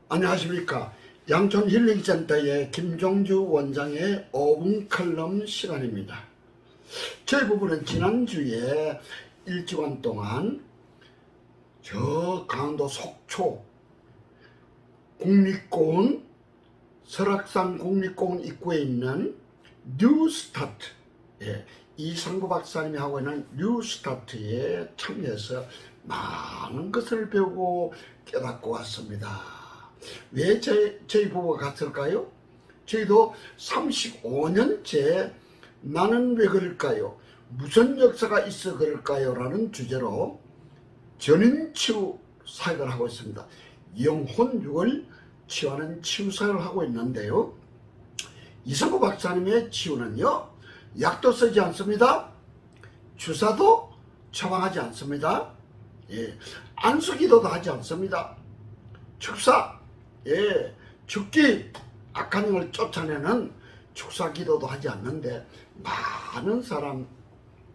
안녕하십니까. 양촌 힐링센터의 김종주 원장의 5분 칼럼 시간입니다. 저희 부부는 지난주에 일주간 동안 저 강원도 속초 국립공원, 설악산 국립공원 입구에 있는 뉴스타트, 이상구 박사님이 하고 있는 뉴스타트에 참여해서 많은 것을 배우고 깨닫고 왔습니다. 왜 저희 부부가 갔을까요? 저희도 35년째 나는 왜 그럴까요? 무슨 역사가 있어 그럴까요? 라는 주제로 전인치유 사역을 하고 있습니다. 영혼육을 치유하는 치유 사역을 하고 있는데요. 이상구 박사님의 치유는요, 약도 쓰지 않습니다. 주사도 처방하지 않습니다. 안수기도도 하지 않습니다. 축사, 죽기, 악한 영을 쫓아내는 축사기도도 하지 않는데 많은 사람,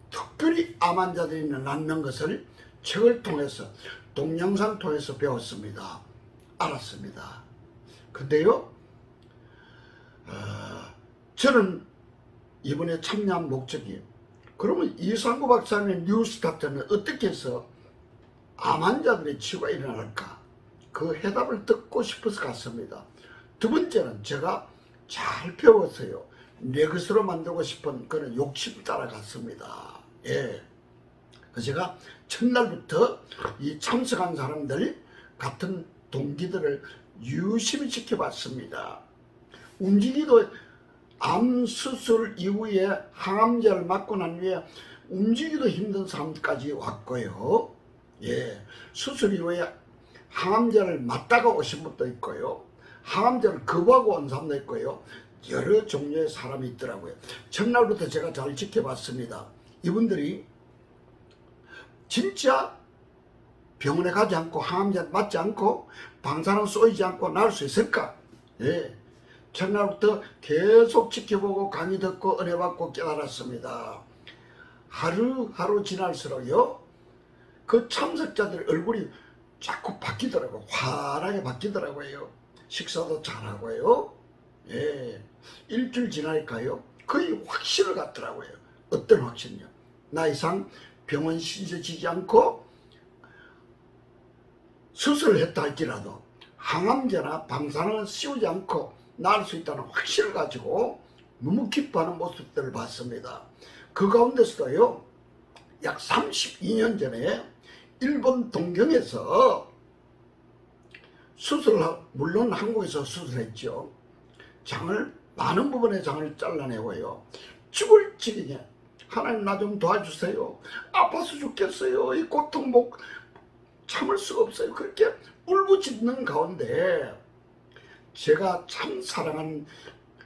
특별히 암 환자들이 낫는 것을 책을 통해서, 동영상 통해서 배웠습니다. 알았습니다. 근데요, 저는 이번에 참여한 목적이, 그러면 이상구 박사님의 뉴스타트는 어떻게 해서 암 환자들의 치유가 일어날까? 그 해답을 듣고 싶어서 갔습니다. 두 번째는 제가 잘 배웠어요. 내 것으로 만들고 싶은 그런 욕심 따라 갔습니다. 그래서 제가 첫날부터 이 참석한 사람들 같은 동기들을 유심히 지켜봤습니다. 움직이도 암 수술 이후에 항암제를 맞고 난 후에 움직이도 힘든 사람까지 왔고요. 수술 이후에 항암제를 맞다가 오신 분도 있고요. 항암제를 거부하고 온 사람도 있고요. 여러 종류의 사람이 있더라고요. 첫날부터 제가 잘 지켜봤습니다. 이분들이 진짜 병원에 가지 않고 항암제 맞지 않고 방사능 쏘이지 않고 나을 수 있을까? 첫날부터 계속 지켜보고 강의 듣고 은혜 받고 깨달았습니다. 하루하루 지날수록요, 그 참석자들 얼굴이 자꾸 바뀌더라고요. 환하게 바뀌더라고요. 식사도 잘하고요. 일주일 지나니까요, 거의 확신을 갖더라고요. 어떤 확신이요? 나 이상 병원 신세지지 않고 수술을 했다 할지라도 항암제나 방사능을 씌우지 않고 나을 수 있다는 확신을 가지고 너무 기뻐하는 모습들을 봤습니다. 그 가운데서도요, 약 32년 전에 일본 동경에서 물론 한국에서 수술했죠. 많은 부분의 장을 잘라내고요. 죽을 지경에 하나님 나 좀 도와주세요. 아파서 죽겠어요. 이 고통 참을 수가 없어요. 그렇게 울부짖는 가운데 제가 참 사랑하는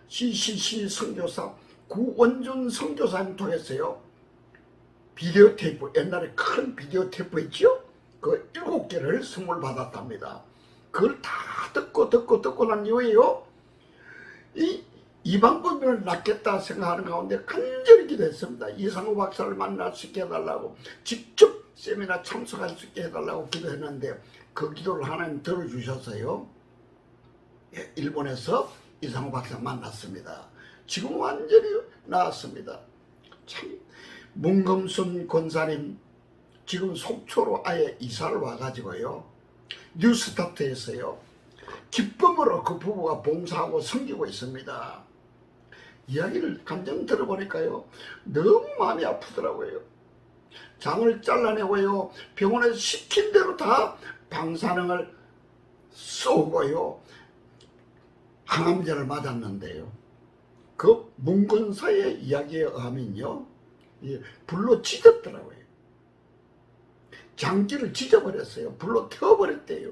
CCC 선교사 구원준 선교사님 통해서요, 비디오 테이프, 옛날에 큰 비디오 테이프 있죠? 그 7개를 선물 받았답니다. 그걸 다 듣고 난 이후에요, 이 방법을 낫겠다 생각하는 가운데 간절히 기도했습니다. 이상구 박사를 만날 수 있게 해달라고, 직접 세미나 참석할 수 있게 해달라고 기도했는데 그 기도를 하나님 들어주셔서요, 일본에서 이상구 박사 만났습니다. 지금 완전히 나았습니다. 참, 문금순 권사님 지금 속초로 아예 이사를 와가지고요, 뉴스타트에서요, 기쁨으로 그 부부가 봉사하고 섬기고 있습니다. 이야기를 간증 들어보니까요, 너무 마음이 아프더라고요. 장을 잘라내고요, 병원에서 시킨 대로 다 방사능을 쏘고요, 항암제를 맞았는데요, 그 문건사의 이야기에 의하면요, 불로 찢었더라고요. 장기를 찢어버렸어요. 불로 태워버렸대요.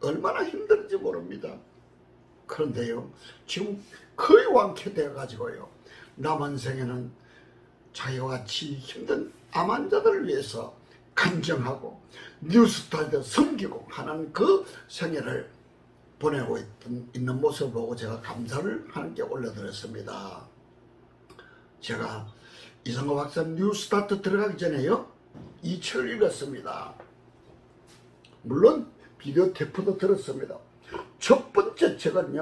얼마나 힘든지 모릅니다. 그런데요, 지금 거의 완쾌되어 가지고요, 남은 생에는 자기와 같이 힘든 암 환자들을 위해서 간증하고 뉴스타트에 섬기고 하는 그 생애를 보내고 있는 모습을 보고 제가 감사를 하나님께 올려드렸습니다. 제가 이상구 박사 뉴스타트 들어가기 전에요, 이 책을 읽었습니다. 물론 비디오 테이프도 들었습니다. 첫 번째 책은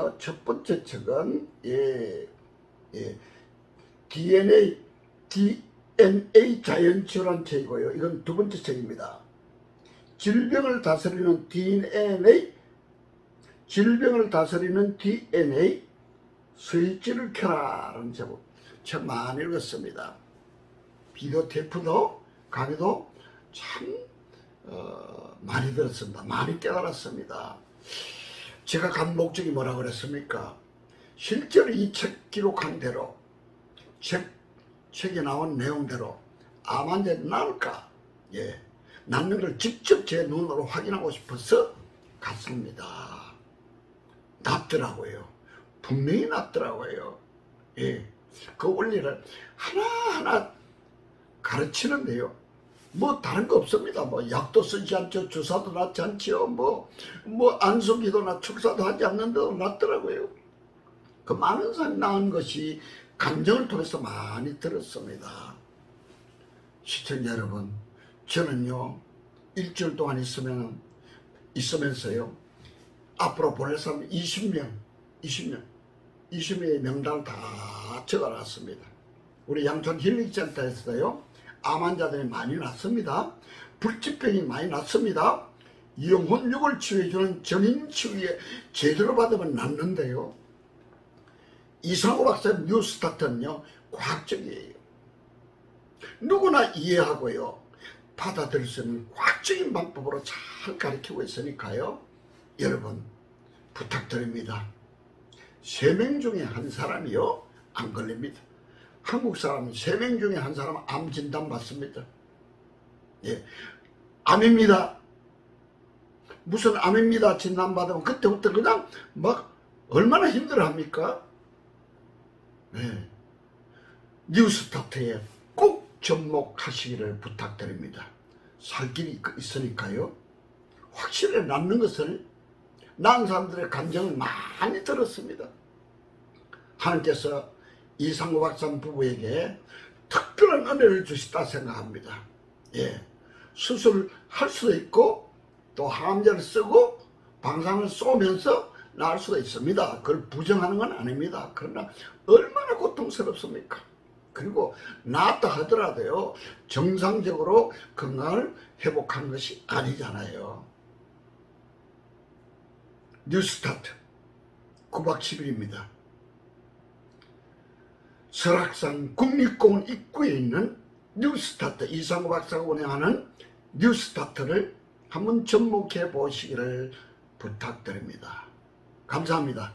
DNA 자연치유란 책이고요. 이건 두 번째 책입니다. 질병을 다스리는 DNA 스위치를 켜라라는 책 많이 읽었습니다. 비디오 테이프도 강의도 참 많이 들었습니다. 많이 깨달았습니다. 제가 간 목적이 뭐라 그랬습니까? 실제로 이 책 기록한 대로 책에 나온 내용대로 암 환자는 나을까? 낫는 걸 직접 제 눈으로 확인하고 싶어서 갔습니다. 낫더라고요. 분명히 낫더라고요. 그 원리를 하나하나 가르치는데요. 뭐 다른 거 없습니다. 뭐 약도 쓰지 않죠. 주사도 낫지 않죠. 뭐 안수기도나 축사도 하지 않는데도 낫더라고요. 그 많은 사람이 나은 것이 감정을 통해서 많이 들었습니다. 시청자 여러분, 저는요 일주일 동안 있으면서요 앞으로 보낼 사람 20명의 명단을 다 적어놨습니다. 우리 양촌 힐링센터에서요 암 환자들이 많이 났습니다. 불치병이 많이 났습니다. 영혼육을 치유해주는 전인치유에 제대로 받으면 낫는데요, 이상호 박사의 뉴스타트는요 과학적이에요. 누구나 이해하고요 받아들일 수 있는 과학적인 방법으로 잘 가르치고 있으니까요, 여러분 부탁드립니다. 3명 중에 한 사람이요 안 걸립니다. 한국 사람은 3명 중에 한 사람은 암 진단 받습니다. 암입니다. 무슨 암입니다 진단 받으면 그때부터 그냥 막 얼마나 힘들어 합니까? 뉴스타트에 꼭 접목하시기를 부탁드립니다. 살 길이 있으니까요. 확실히 낫는 것을 낳은 사람들의 감정을 많이 들었습니다. 하나님께서 이상호 박사 부부에게 특별한 은혜를 주시다 생각합니다. 수술할 수도 있고 또 항암제를 쓰고 방사능을 쏘면서 나을 수도 있습니다. 그걸 부정하는 건 아닙니다. 그러나 얼마나 고통스럽습니까? 그리고 나았다 하더라도요 정상적으로 건강을 회복하는 것이 아니잖아요. 뉴스타트 9박 10일입니다. 설악산 국립공원 입구에 있는 뉴스타트, 이상호 박사가 운영하는 뉴스타트를 한번 접목해 보시기를 부탁드립니다. 감사합니다.